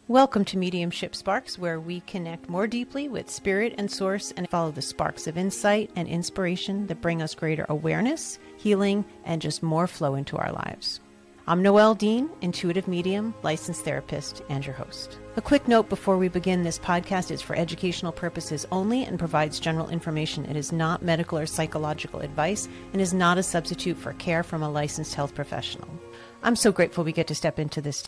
Welcome to Mediumship Sparks, where we connect more deeply with spirit and source and follow the sparks of insight and inspiration that bring us greater awareness, healing, and just more flow into our lives. I'm Noelle Dean, intuitive medium, licensed therapist, and your host. A quick note before we begin: this podcast is for educational purposes only and provides general information. It is not medical or psychological advice and is not a substitute for care from a licensed health professional. I'm so grateful we get to step into this.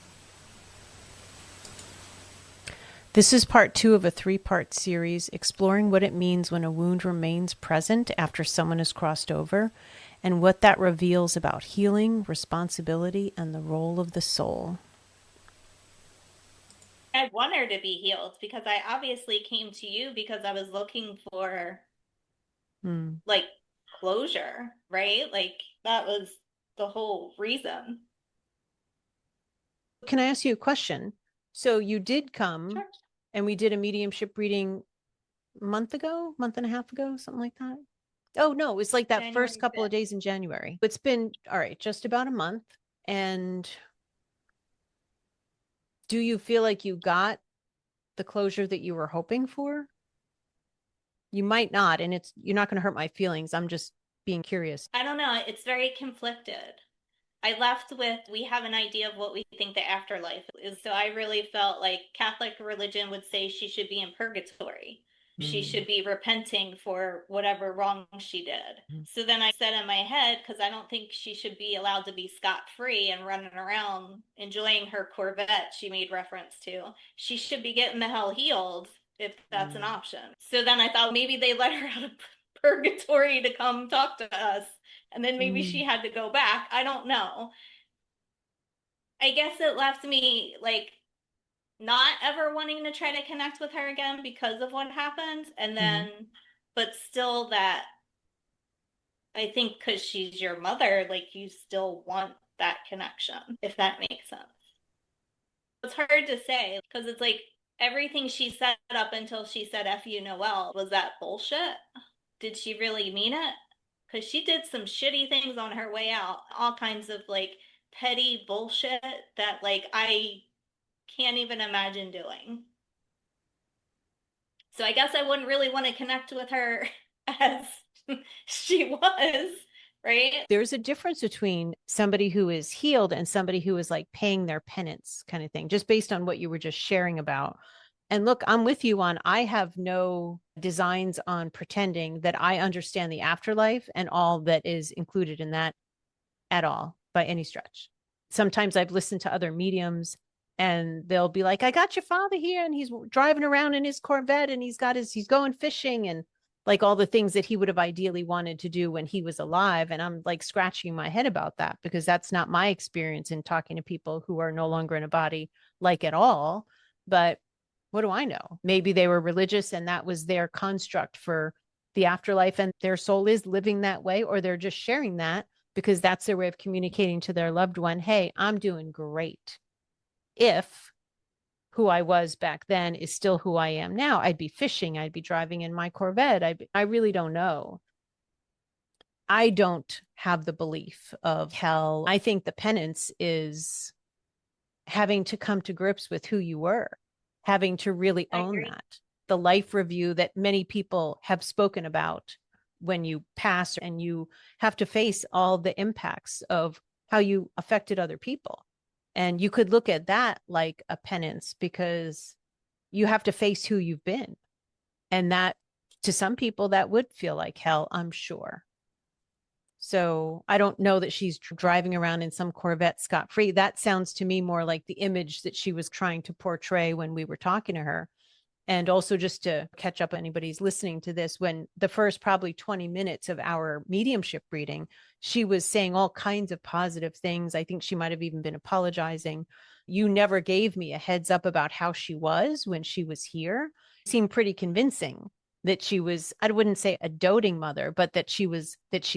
This is part 2 of a 3-part series exploring what it means when a wound remains present after someone has crossed over, and what that reveals about healing, responsibility, and the role of the soul. I want her to be healed because I obviously came to you because I was looking for like closure, right? Like that was the whole reason. Can I ask you a question? So you did come, Sure. and we did a mediumship reading a month and a half ago, something like that. Oh, no, it was like that January first couple 5th. of days in January. It's been, all right, just about a month. And do you feel like you got the closure that you were hoping for? You might not, and you're not going to hurt my feelings. I'm just being curious. I don't know. It's very conflicted. I left with, we have an idea of what we think the afterlife is. So I really felt like Catholic religion would say she should be in purgatory. She should be repenting for whatever wrong she did. So then I said in my head, because I don't think she should be allowed to be scot-free and running around enjoying her Corvette she made reference to. She should be getting the hell healed if that's an option. So then I thought maybe they let her out of purgatory to come talk to us, and then maybe she had to go back. I don't know. I guess it left me like not ever wanting to try to connect with her again because of what happened. And then, but still that I think because she's your mother, like you still want that connection, if that makes sense. It's hard to say because it's like everything she said up until she said F you Noelle, was that bullshit? Did she really mean it? Because she did some shitty things on her way out, all kinds of like petty bullshit that like I can't even imagine doing. So I guess I wouldn't really want to connect with her as she was, right? There's a difference between somebody who is healed and somebody who is like paying their penance kind of thing, just based on what you were just sharing about. And look, I'm with you on, I have no designs on pretending that I understand the afterlife and all that is included in that at all by any stretch. Sometimes I've listened to other mediums and they'll be like, I got your father here and he's driving around in his Corvette and he's going fishing and like all the things that he would have ideally wanted to do when he was alive. And I'm like scratching my head about that because that's not my experience in talking to people who are no longer in a body like at all. But what do I know? Maybe they were religious and that was their construct for the afterlife and their soul is living that way, or they're just sharing that because that's their way of communicating to their loved one, hey, I'm doing great. If who I was back then is still who I am now, I'd be fishing, I'd be driving in my Corvette. I really don't know. I don't have the belief of hell. I think the penance is having to come to grips with who you were, having to really own that. The life review that many people have spoken about when you pass and you have to face all the impacts of how you affected other people. And you could look at that like a penance because you have to face who you've been. And that, to some people, that would feel like hell, I'm sure. So I don't know that she's driving around in some Corvette scot-free. That sounds to me more like the image that she was trying to portray when we were talking to her. And also, just to catch up anybody's listening to this, when the first probably 20 minutes of our mediumship reading, she was saying all kinds of positive things. I think she might have even been apologizing. You never gave me a heads up about how she was when she was here. It seemed pretty convincing that she was, I wouldn't say a doting mother, but that she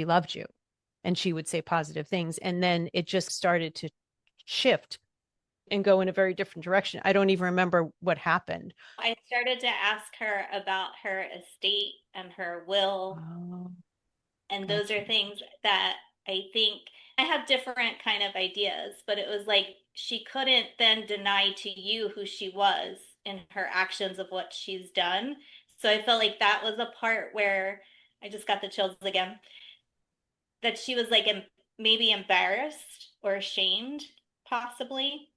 loved you and she would say positive things. And then it just started to shift and go in a very different direction. I don't even remember what happened. I started to ask her about her estate and her will. And those are things that I think I have different kind of ideas, but it was like she couldn't then deny to you who she was in her actions of what she's done. So I felt like that was a part where I just got the chills again, that she was like maybe embarrassed or ashamed, possibly.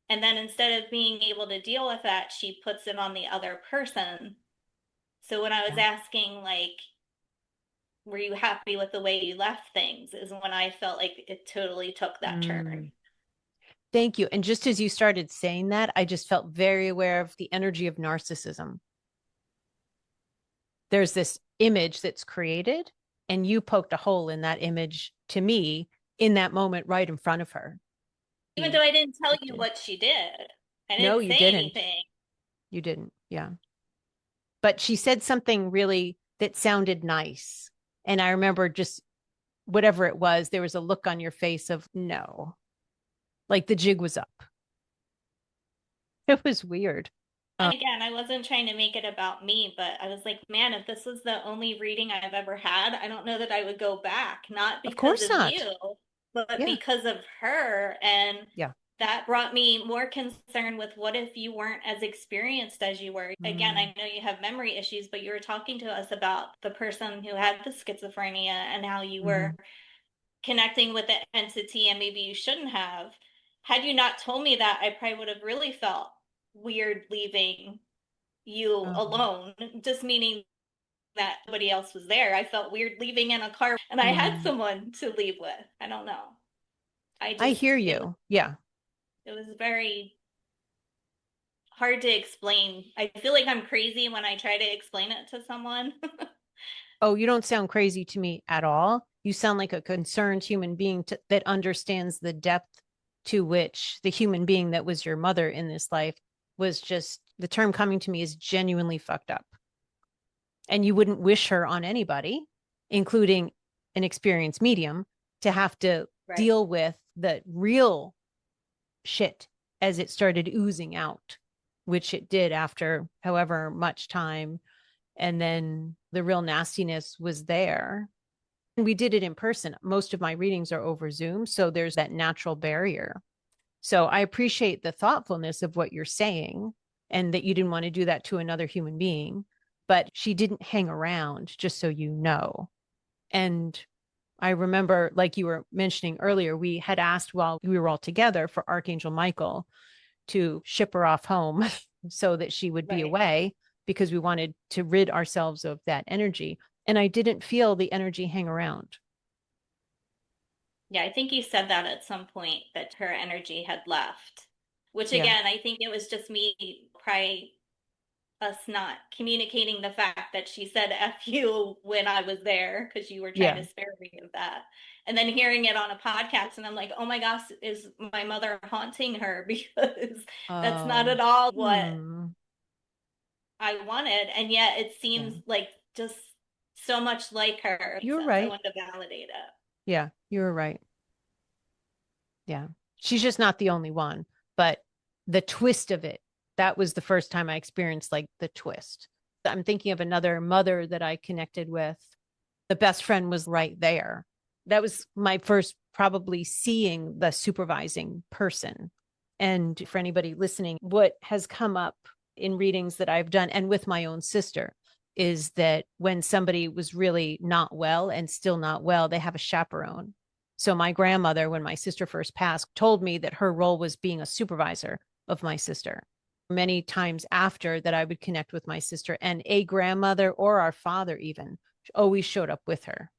And then instead of being able to deal with that, she puts it on the other person. So when I was Yeah. asking, like, were you happy with the way you left things, is when I felt like it totally took that turn. Mm. Thank you. And just as you started saying that, I just felt very aware of the energy of narcissism. There's this image that's created, and you poked a hole in that image to me in that moment right in front of her. Even though I didn't tell you Shifted. what she did, I No, didn't you say didn't. anything. You didn't. Yeah. But she said something really that sounded nice. And I remember just whatever it was, there was a look on your face of no, like the jig was up. It was weird. And again, I wasn't trying to make it about me, but I was like, man, if this was the only reading I've ever had, I don't know that I would go back, not Of because course of not. you, but Yeah. because of her. And Yeah. that brought me more concern with what if you weren't as experienced as you were. Again, Mm, I know you have memory issues, but you were talking to us about the person who had the schizophrenia and how you were mhm. connecting with the entity and maybe you shouldn't have. Had you not told me that, I probably would have really felt weird leaving you Um, alone, just meaning that nobody else was there. I felt weird leaving in a car and I had mm. someone to leave with. I don't know. I I just hear you. Yeah. it was very hard to explain. I feel like I'm crazy when I try to explain it to someone. Oh, you don't sound crazy to me at all. You sound like a concerned human being that understands the depth to which the human being that was your mother in this life was just the term coming to me is genuinely fucked up. And you wouldn't wish her on anybody, including an experienced medium, to have to Right. deal with the real shit as it started oozing out, which it did after however much time. And then the real nastiness was there. And we did it in person. Most of my readings are over Zoom. So there's that natural barrier. So I appreciate the thoughtfulness of what you're saying and that you didn't want to do that to another human being. But she didn't hang around, just so you know. And I remember, like you were mentioning earlier, we had asked while we were all together for Archangel Michael to ship her off home so that she would be Right. away because we wanted to rid ourselves of that energy. And I didn't feel the energy hang around. Yeah, I think you said that at some point that her energy had left, which Yeah. again, I think it was just me probably us not communicating the fact that she said F you when I was there because you were trying Yeah. to spare me of that. And then hearing it on a podcast, and I'm like, oh my gosh, is my mother haunting her? Because that's not Oh, at all what hmm. I wanted. And yet it Yeah. seems like just so much like her. Makes You're sense. I right. wanted to validate it. Yeah. You were right. Yeah. She's just not the only one, but the twist of it, that was the first time I experienced like the twist. I'm thinking of another mother that I connected with. The best friend was right there. That was my first probably seeing the supervising person. And for anybody listening, what has come up in readings that I've done and with my own sister is that when somebody was really not well and still not well, they have a chaperone. So my grandmother, when my sister first passed, told me that her role was being a supervisor of my sister. Many times after that, I would connect with my sister and a grandmother or our father even always showed up with her.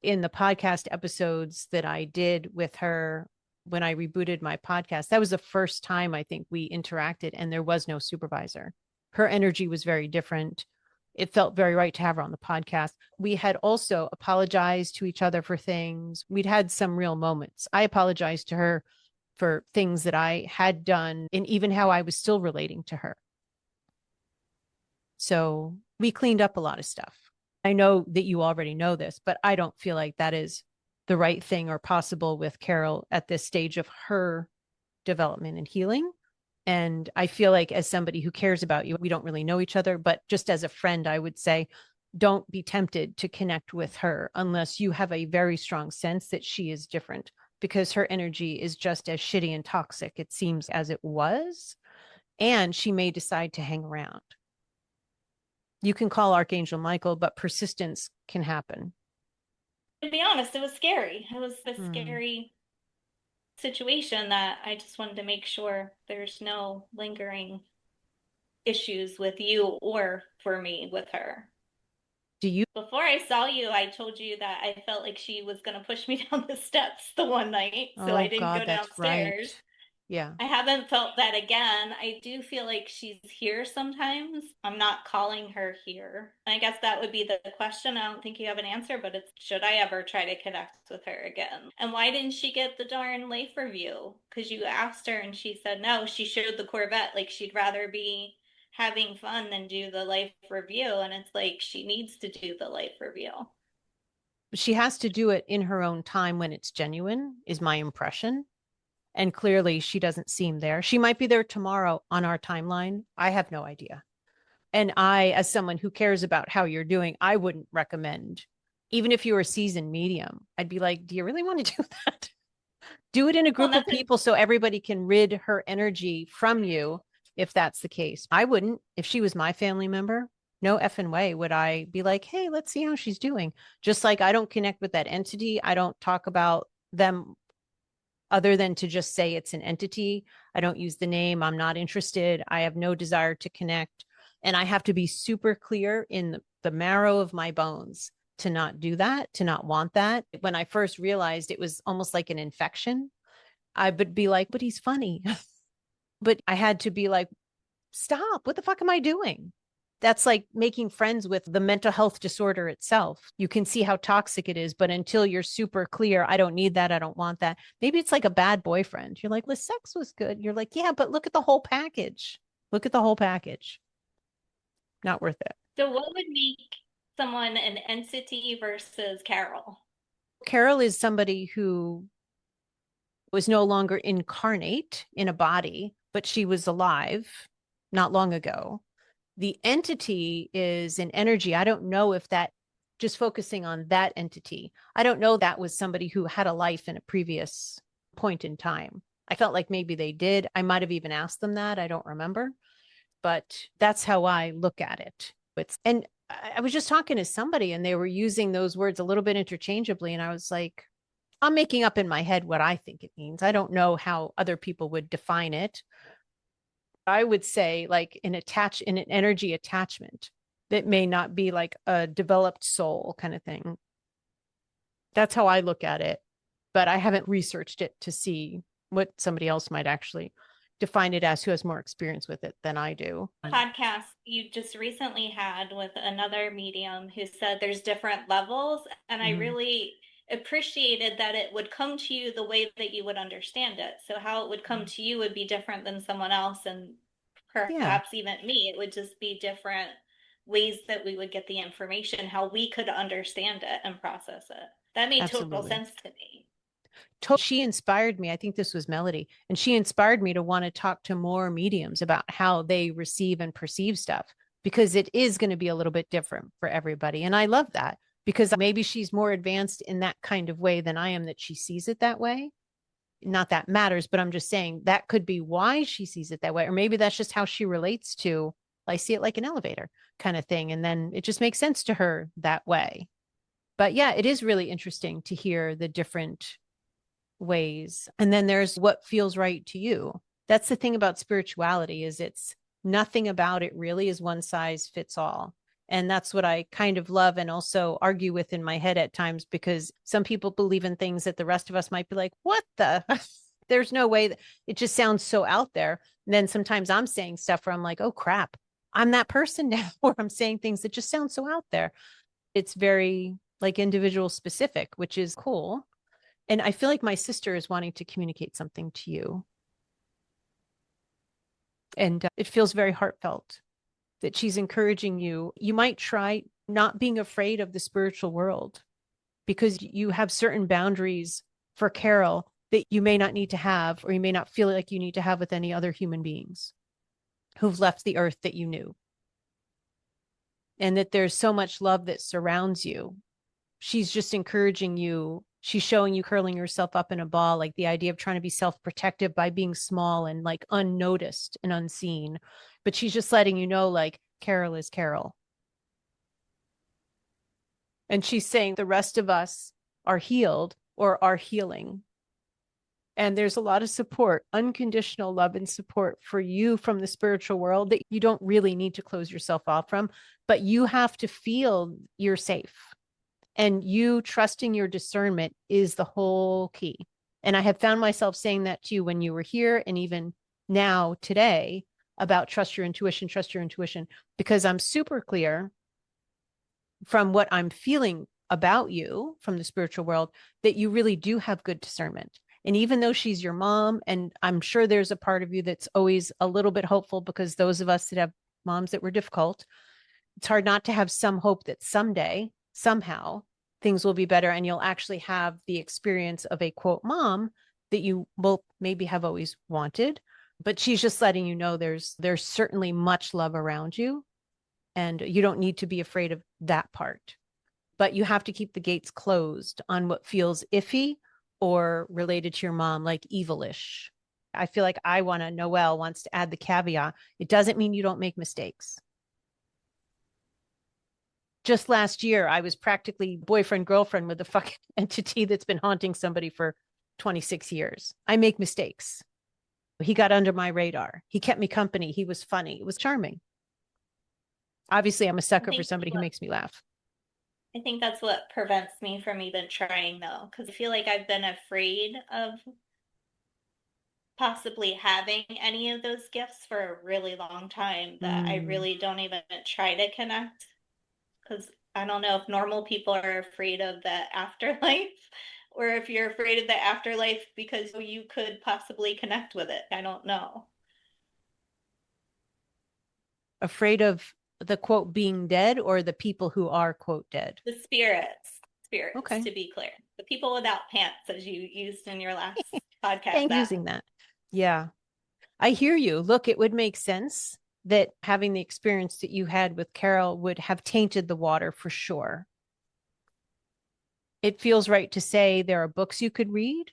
In the podcast episodes that I did with her when I rebooted my podcast, that was the first time I think we interacted and there was no supervisor. Her energy was very different. It felt very right to have her on the podcast. We had also apologized to each other for things. We'd had some real moments. I apologized to her for things that I had done and even how I was still relating to her. So we cleaned up a lot of stuff. I know that you already know this, but I don't feel like that is the right thing or possible with Carol at this stage of her development and healing. And I feel like, as somebody who cares about you, we don't really know each other, but just as a friend, I would say don't be tempted to connect with her unless you have a very strong sense that she is different, because her energy is just as shitty and toxic, it seems, as it was. And she may decide to hang around. You can call Archangel Michael, but persistence can happen. To be honest, it was scary. It was a Hmm. scary situation that I just wanted to make sure there's no lingering issues with you or for me with her. Do you? Before I saw you, I told you that I felt like she was going to push me down the steps the one night, so I Oh, didn't God, go that's right. downstairs. Yeah. I haven't felt that again. I do feel like she's here sometimes. I'm not calling her here. I guess that would be the question. I don't think you have an answer, but it's should I ever try to connect with her again? And why didn't she get the darn life review? Because you asked her and she said no. She showed the Corvette like she'd rather be having fun than do the life review. And it's like she needs to do the life review. She has to do it in her own time when it's genuine, is my impression. And clearly she doesn't seem there. She might be there tomorrow on our timeline. I have no idea. And I, as someone who cares about how you're doing, I wouldn't recommend, even if you were a seasoned medium, I'd be like, do you really want to do that? Do it in a Well, group of that's it. people so everybody can rid her energy from you if that's the case. I wouldn't. If she was my family member, no effing way would I be like, hey, let's see how she's doing. Just like I don't connect with that entity. I don't talk about them other than to just say it's an entity. I don't use the name. I'm not interested. I have no desire to connect. And I have to be super clear in the marrow of my bones to not do that, to not want that. When I first realized it was almost like an infection, I would be like, but he's funny. But I had to be like, stop. What the fuck am I doing? That's like making friends with the mental health disorder itself. You can see how toxic it is, but until you're super clear, I don't need that. I don't want that. Maybe it's like a bad boyfriend. You're like, the sex was good. You're like, yeah, but look at the whole package. Look at the whole package. Not worth it. So, what would make someone an entity versus Carol? Carol is somebody who was no longer incarnate in a body, but she was alive not long ago. The entity is an energy. I don't know if that, just focusing on that entity, I don't know that was somebody who had a life in a previous point in time. I felt like maybe they did. I might have even asked them that. I don't remember, but that's how I look at it. And I was just talking to somebody and they were using those words a little bit interchangeably. And I was like, I'm making up in my head what I think it means. I don't know how other people would define it. I would say like in an energy attachment that may not be like a developed soul kind of thing. That's how I look at it, but I haven't researched it to see what somebody else might actually define it as who has more experience with it than I do. Podcast you just recently had with another medium who said there's different levels, and I Mm-hmm. really appreciated that it would come to you the way that you would understand it. So how it would come to you would be different than someone else, and Yeah, perhaps even me. It would just be different ways that we would get the information, how we could understand it and process it. That made total absolutely. sense to me. She inspired me. I think this was Melody, and she inspired me to want to talk to more mediums about how they receive and perceive stuff because it is going to be a little bit different for everybody. And I love that because maybe she's more advanced in that kind of way than I am, that she sees it that way. Not that matters, but I'm just saying that could be why she sees it that way. Or maybe that's just how she relates to, I see it like an elevator kind of thing. And then it just makes sense to her that way. But yeah, it is really interesting to hear the different ways. And then there's what feels right to you. That's the thing about spirituality, is it's nothing about it really is one size fits all. And that's what I kind of love and also argue with in my head at times, because some people believe in things that the rest of us might be like, what the? There's no way that it just sounds so out there. And then sometimes I'm saying stuff where I'm like, oh crap, I'm that person now, where I'm saying things that just sound so out there. It's very like individual specific, which is cool. And I feel like my sister is wanting to communicate something to you. And it feels very heartfelt that she's encouraging you. You might try not being afraid of the spiritual world because you have certain boundaries for Carol that you may not need to have, or you may not feel like you need to have with any other human beings who've left the earth that you knew. and that there's so much love that surrounds you. She's just encouraging you. She's showing you curling yourself up in a ball, like the idea of trying to be self-protective by being small and like unnoticed and unseen. But she's just letting you know, like, Carol is Carol. And she's saying the rest of us are healed or are healing. And there's a lot of support, unconditional love and support for you from the spiritual world that you don't really need to close yourself off from, but you have to feel you're safe. And you trusting your discernment is the whole key. And I have found myself saying that to you when you were here and even now today about trust your intuition, because I'm super clear from what I'm feeling about you from the spiritual world that you really do have good discernment. And even though she's your mom, and I'm sure there's a part of you that's always a little bit hopeful, because those of us that have moms that were difficult, it's hard not to have some hope that someday, somehow, things will be better and you'll actually have the experience of a quote mom that you both maybe have always wanted. But she's just letting you know there's certainly much love around you, and you don't need to be afraid of that part. But you have to keep the gates closed on what feels iffy or related to your mom, like evilish. I feel like Noelle wants to add the caveat. It doesn't mean you don't make mistakes. Just last year, I was practically boyfriend, girlfriend with a fucking entity that's been haunting somebody for 26 years. I make mistakes. He got under my radar. He kept me company. He was funny. It was charming. Obviously, I'm a sucker for somebody who makes me laugh. I think that's what prevents me from even trying, though, because I feel like I've been afraid of possibly having any of those gifts for a really long time, that I really don't even try to connect, because I don't know if normal people are afraid of the afterlife or if you're afraid of the afterlife because you could possibly connect with it. I don't know. Afraid of the quote being dead, or the people who are quote dead? The spirits, Okay. to be clear. The people without pants, as you used in your last podcast. Thank using that. Yeah. I hear you. Look, it would make sense that having the experience that you had with Carol would have tainted the water for sure. It feels right to say there are books you could read.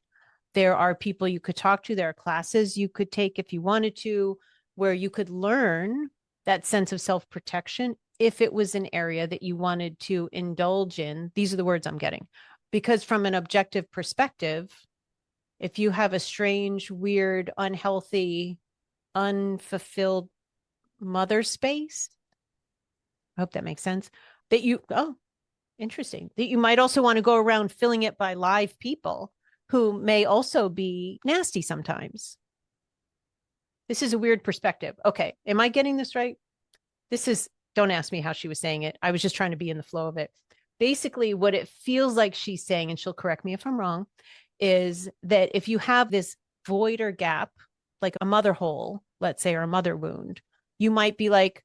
There are people you could talk to. There are classes you could take if you wanted to, where you could learn that sense of self-protection if it was an area that you wanted to indulge in. These are the words I'm getting. Because from an objective perspective, if you have a strange, weird, unhealthy, unfulfilled mother space, I hope that makes sense, that interesting, that you might also want to go around filling it by live people who may also be nasty sometimes. This is a weird perspective. Okay. Am I getting this right? Don't ask me how she was saying it. I was just trying to be in the flow of it. Basically, what it feels like she's saying, and she'll correct me if I'm wrong, is that if you have this void or gap, like a mother hole, let's say, or a mother wound, you might be like,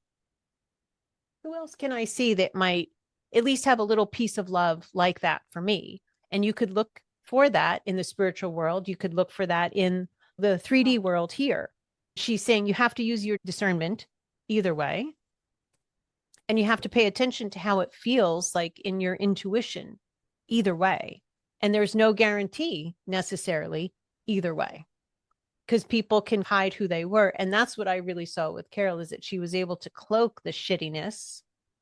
who else can I see that might at least have a little piece of love like that for me? And you could look for that in the spiritual world. You could look for that in the 3D world here. She's saying you have to use your discernment either way. And you have to pay attention to how it feels like in your intuition either way. And there's no guarantee necessarily either way, because people can hide who they were. And that's what I really saw with Carol, is that she was able to cloak the shittiness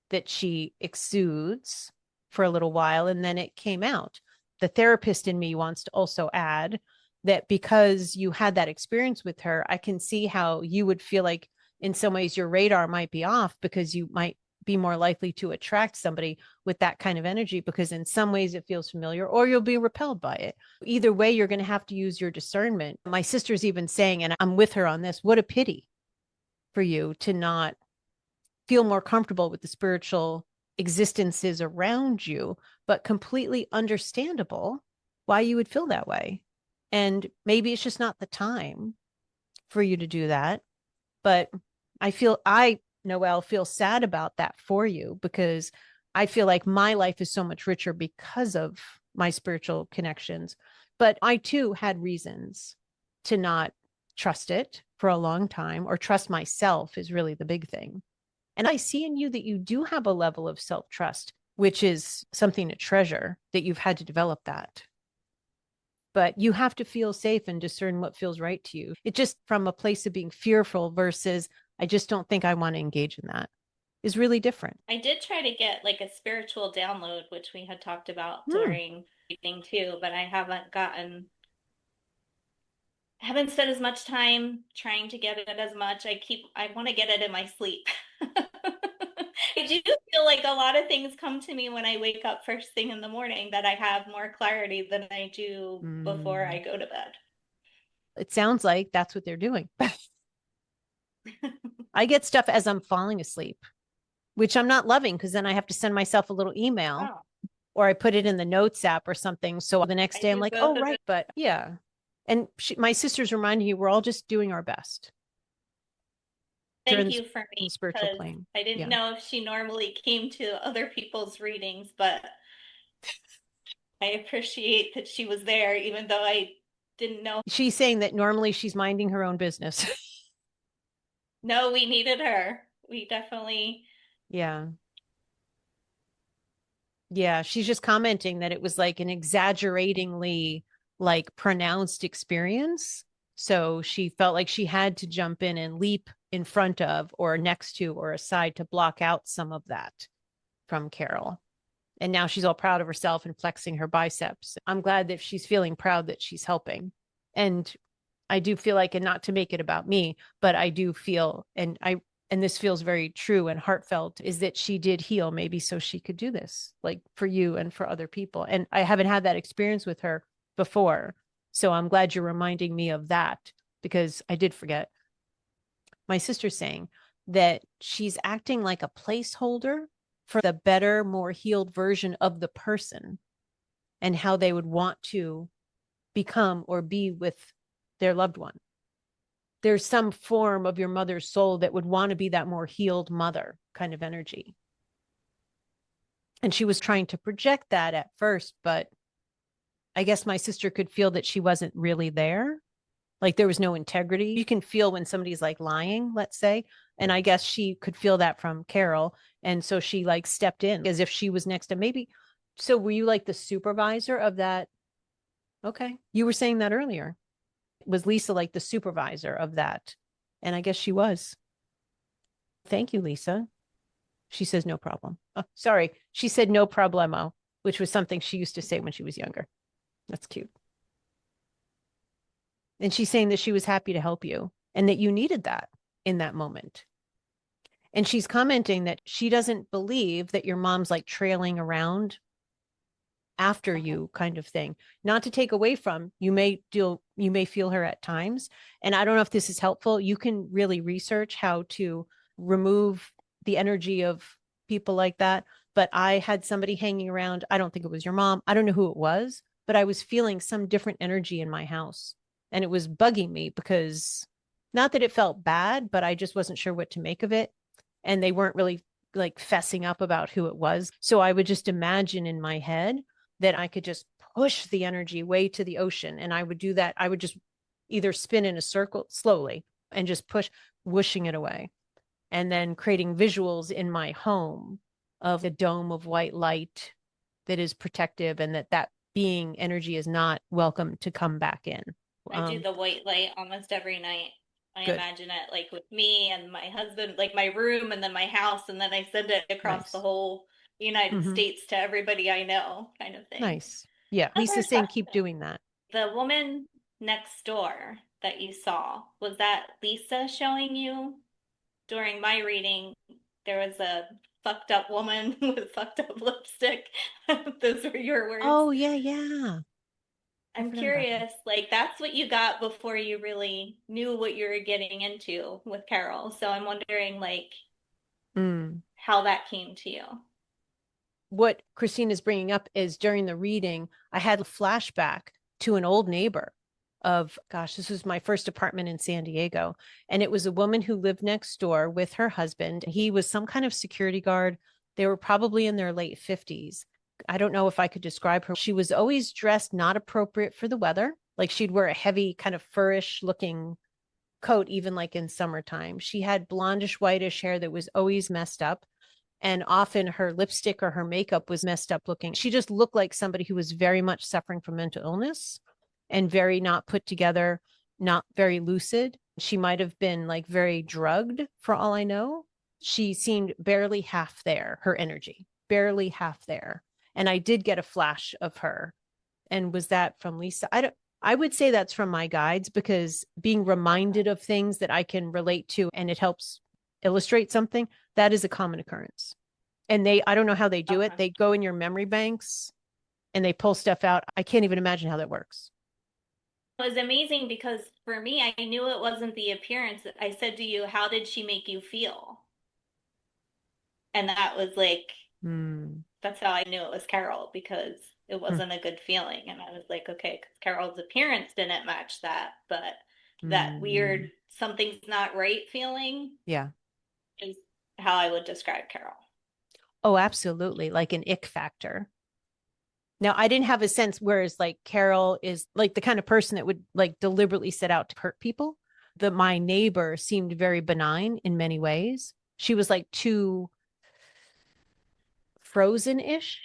that she exudes for a little while, and then it came out. The therapist in me wants to also add that because you had that experience with her, I can see how you would feel like in some ways your radar might be off, because you might be more likely to attract somebody with that kind of energy, because in some ways it feels familiar, or you'll be repelled by it. Either way, you're going to have to use your discernment. My sister's even saying, and I'm with her on this, what a pity for you to not feel more comfortable with the spiritual existences around you, but completely understandable why you would feel that way. And maybe it's just not the time for you to do that. But Noelle, feel sad about that for you, because I feel like my life is so much richer because of my spiritual connections. But I too had reasons to not trust it for a long time, or trust myself is really the big thing. And I see in you that you do have a level of self-trust, which is something to treasure, that you've had to develop that. But you have to feel safe and discern what feels right to you. It just from a place of being fearful versus, I just don't think I want to engage in that, is really different. I did try to get like a spiritual download, which we had talked about Hmm. during reading too, but I haven't spent as much time trying to get it as much. I want to get it in my sleep. I do feel like a lot of things come to me when I wake up first thing in the morning that I have more clarity than I do before I Mm. go to bed. It sounds like that's what they're doing. I get stuff as I'm falling asleep, which I'm not loving because then I have to send myself a little email Oh, or I put it in the notes app or something. So the next I day I'm do like, both oh, of them. right. But yeah. And my sister's reminding you, we're all just doing our best Thank in you for the me spiritual because plane. I didn't Yeah. know if she normally came to other people's readings, but I appreciate that she was there, even though I didn't know. She's saying that normally she's minding her own business. No, we needed her. We definitely. Yeah. Yeah. She's just commenting that it was like an exaggeratingly like pronounced experience. So she felt like she had to jump in and leap in front of or next to or aside to block out some of that from Carol. And now she's all proud of herself and flexing her biceps. I'm glad that she's feeling proud that she's helping. And I do feel like, and not to make it about me, but I do feel, and this feels very true and heartfelt, is that she did heal maybe so she could do this, like for you and for other people. And I haven't had that experience with her before. So I'm glad you're reminding me of that because I did forget. My sister's saying that she's acting like a placeholder for the better, more healed version of the person and how they would want to become or be with their loved one. There's some form of your mother's soul that would want to be that more healed mother kind of energy. And she was trying to project that at first, but I guess my sister could feel that she wasn't really there. Like there was no integrity. You can feel when somebody's like lying, let's say. And I guess she could feel that from Carol. And so she like stepped in as if she was next to maybe. So were you like the supervisor of that? Okay. You were saying that earlier. Was Lisa like the supervisor of that? And I guess she was. Thank you, Lisa. She says no problem. Oh, sorry. She said no problemo, which was something she used to say when she was younger. That's cute. And she's saying that she was happy to help you and that you needed that in that moment. And she's commenting that she doesn't believe that your mom's like trailing around after you kind of thing. Not to take away from, you may feel her at times. And I don't know if this is helpful. You can really research how to remove the energy of people like that. But I had somebody hanging around. I don't think it was your mom. I don't know who it was, but I was feeling some different energy in my house. And it was bugging me because not that it felt bad, but I just wasn't sure what to make of it. And they weren't really like fessing up about who it was. So I would just imagine in my head that I could just push the energy way to the ocean. And I would do that. I would just either spin in a circle slowly and just push, whooshing it away. And then creating visuals in my home of a dome of white light that is protective and that being energy is not welcome to come back in. I do the white light almost every night. I Good. imagine it like with me and my husband, like my room and then my house, and then I send it across the Nice. whole United Mm-hmm. States to everybody I know, kind of thing. Nice. Yeah. Another Lisa's saying keep question. doing that. The woman next door that you saw, was that Lisa showing you? During my reading, there was a fucked up woman with fucked up lipstick. Those were your words. Oh, yeah, yeah. I I'm forgot about that. curious, like that's what you got before you really knew what you were getting into with Carol. So I'm wondering like Mm. how that came to you. What Christine is bringing up is during the reading, I had a flashback to an old neighbor of, gosh, this was my first apartment in San Diego. And it was a woman who lived next door with her husband. He was some kind of security guard. They were probably in their late 50s. I don't know if I could describe her. She was always dressed not appropriate for the weather. Like she'd wear a heavy, kind of furish looking coat, even like in summertime. She had blondish, whitish hair that was always messed up. And often her lipstick or her makeup was messed up looking. She just looked like somebody who was very much suffering from mental illness and very not put together, not very lucid. She might have been like very drugged for all I know. She seemed barely half there, her energy, barely half there. And I did get a flash of her. And was that from Lisa? I would say that's from my guides, because being reminded of things that I can relate to and it helps illustrate something, that is a common occurrence. And I don't know how they do it. They go in your memory banks and they pull stuff out. I can't even imagine how that works. It was amazing because for me, I knew it wasn't the appearance. I said to you, how did she make you feel? And that was like, that's how I knew it was Carol, because it wasn't a good feeling. And I was like, okay, because Carol's appearance didn't match that, but that weird something's not right feeling, yeah, is how I would describe Carol. Oh, absolutely. Like an ick factor. Now, I didn't have a sense, whereas like Carol is like the kind of person that would like deliberately set out to hurt people. That my neighbor seemed very benign in many ways. She was like too frozen-ish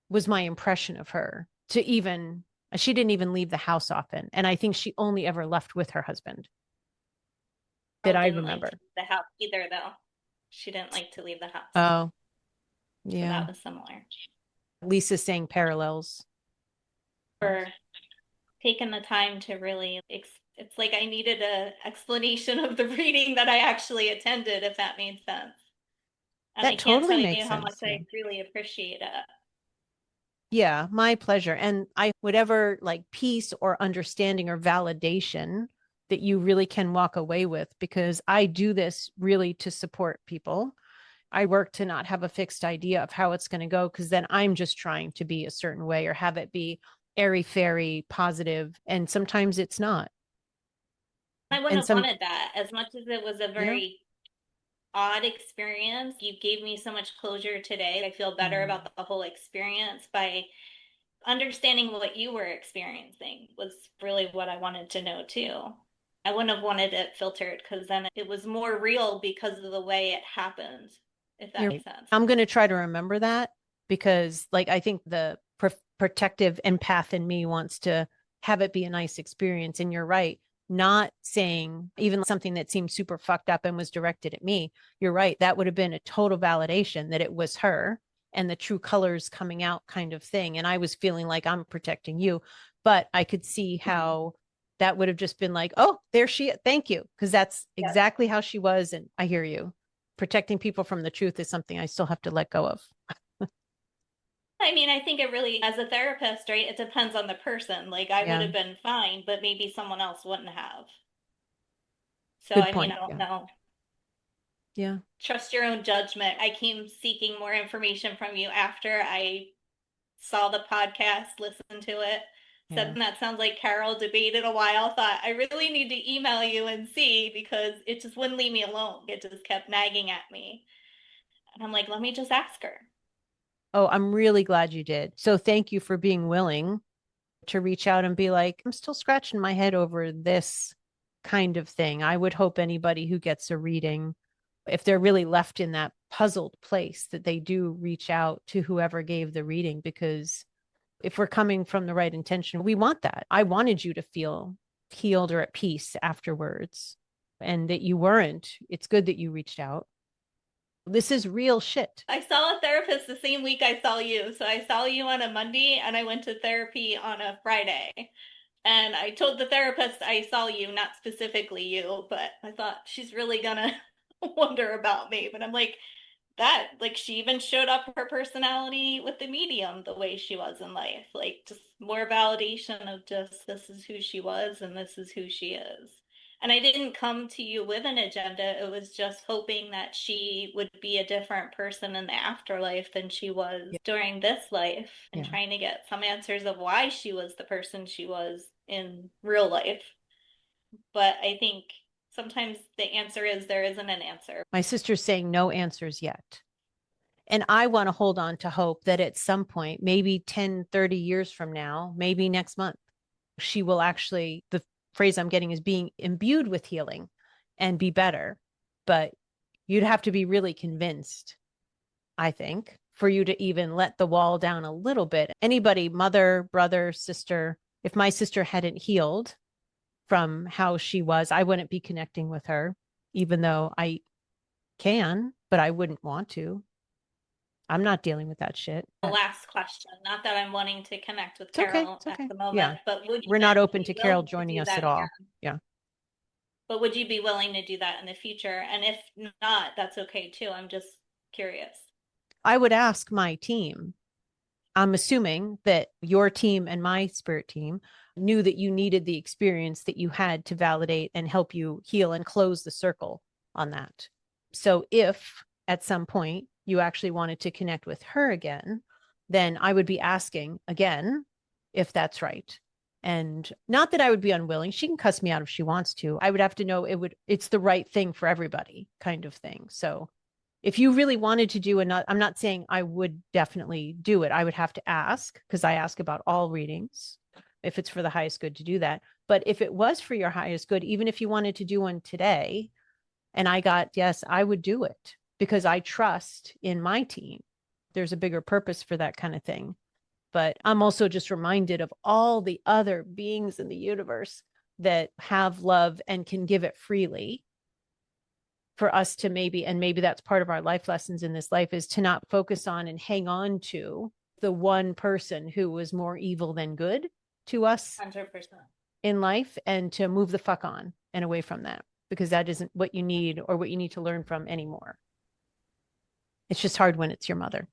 was my impression of her, to even, she didn't even leave the house often. And I think she only ever left with her husband that I remember. Like the house either, though. She didn't like to leave the house. Oh, so yeah. that was similar. Lisa's saying parallels. For taking the time to really, it's like I needed an explanation of the reading that I actually attended, if that made sense. And That I can't totally tell makes you how sense, much yeah. I really appreciate it. Yeah, my pleasure. And whatever like peace or understanding or validation that you really can walk away with, because I do this really to support people. I work to not have a fixed idea of how it's going to go, because then I'm just trying to be a certain way or have it be airy fairy positive. And sometimes it's not. I wouldn't And have some, wanted that, as much as it was a yeah. very odd experience. You gave me so much closure today. I feel better about the whole experience by understanding what you were experiencing was really what I wanted to know too. I wouldn't have wanted it filtered, because then it was more real because of the way it happened, if that makes sense. I'm going to try to remember that, because like I think the protective empath in me wants to have it be a nice experience. And you're right, not saying even something that seemed super fucked up and was directed at me. You're right, that would have been a total validation that it was her and the true colors coming out kind of thing. And I was feeling like I'm protecting you, but I could see how that would have just been like, oh, there she is. Thank you. Because that's exactly how she was. And I hear you. Protecting people from the truth is something I still have to let go of. I mean, I think it really, as a therapist, right, it depends on the person. Like, I would have been fine, but maybe someone else wouldn't have. So, Good I mean, point. I don't know. Yeah. Trust your own judgment. I came seeking more information from you after I saw the podcast, listened to it, said that sounds like Carol, debated a while, thought I really need to email you and see, because it just wouldn't leave me alone. It just kept nagging at me. And I'm like, let me just ask her. Oh, I'm really glad you did. So thank you for being willing to reach out and be like, I'm still scratching my head over this kind of thing. I would hope anybody who gets a reading, if they're really left in that puzzled place, that they do reach out to whoever gave the reading, because if we're coming from the right intention, we want that. I wanted you to feel healed or at peace afterwards, and that you weren't. It's good that you reached out. This is real shit. I saw a therapist the same week I saw you. So I saw you on a Monday and I went to therapy on a Friday. And I told the therapist I saw you, not specifically you, but I thought she's really gonna wonder about me. But I'm like, that, like, she even showed up her personality with the medium the way she was in life. Like, just more validation of just this is who she was and this is who she is. And I didn't come to you with an agenda. It was just hoping that she would be a different person in the afterlife than she was during this life, and trying to get some answers of why she was the person she was in real life. But I think sometimes the answer is there isn't an answer. My sister's saying no answers yet. And I want to hold on to hope that at some point, maybe 10, 30 years from now, maybe next month, she will actually, the phrase I'm getting is being imbued with healing and be better. But you'd have to be really convinced, I think, for you to even let the wall down a little bit. Anybody, mother, brother, sister, if my sister hadn't healed from how she was, I wouldn't be connecting with her, even though I can, but I wouldn't want to. I'm not dealing with that shit. The last question, not that I'm wanting to connect with It's okay. Carol It's okay. at the moment, Yeah. but would you We're not then open be to Carol willing joining do us that at all. again? Yeah. But would you be willing to do that in the future? And if not, that's okay too. I'm just curious. I would ask my team. I'm assuming that your team and my spirit team knew that you needed the experience that you had to validate and help you heal and close the circle on that. So if at some point you actually wanted to connect with her again, then I would be asking again if that's right. And not that I would be unwilling. She can cuss me out if she wants to. I would have to know it's the right thing for everybody, kind of thing. So if you really wanted to do another, I'm not saying I would definitely do it. I would have to ask, because I ask about all readings, if it's for the highest good to do that. But if it was for your highest good, even if you wanted to do one today, and I got yes, I would do it because I trust in my team. There's a bigger purpose for that kind of thing. But I'm also just reminded of all the other beings in the universe that have love and can give it freely for us to maybe that's part of our life lessons in this life, is to not focus on and hang on to the one person who was more evil than good to us 100%. in life, and to move the fuck on and away from that, because that isn't what you need or what you need to learn from anymore. It's just hard when it's your mother.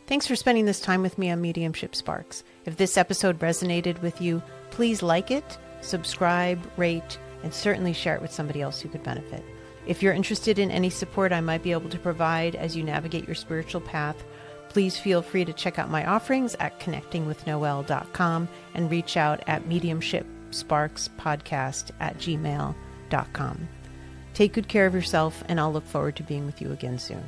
Thanks for spending this time with me on Mediumship Sparks. If this episode resonated with you, please like it, subscribe, rate, and certainly share it with somebody else who could benefit. If you're interested in any support I might be able to provide as you navigate your spiritual path, please feel free to check out my offerings at connectingwithnoelle.com and reach out at mediumshipsparkspodcast@gmail.com. Take good care of yourself, and I'll look forward to being with you again soon.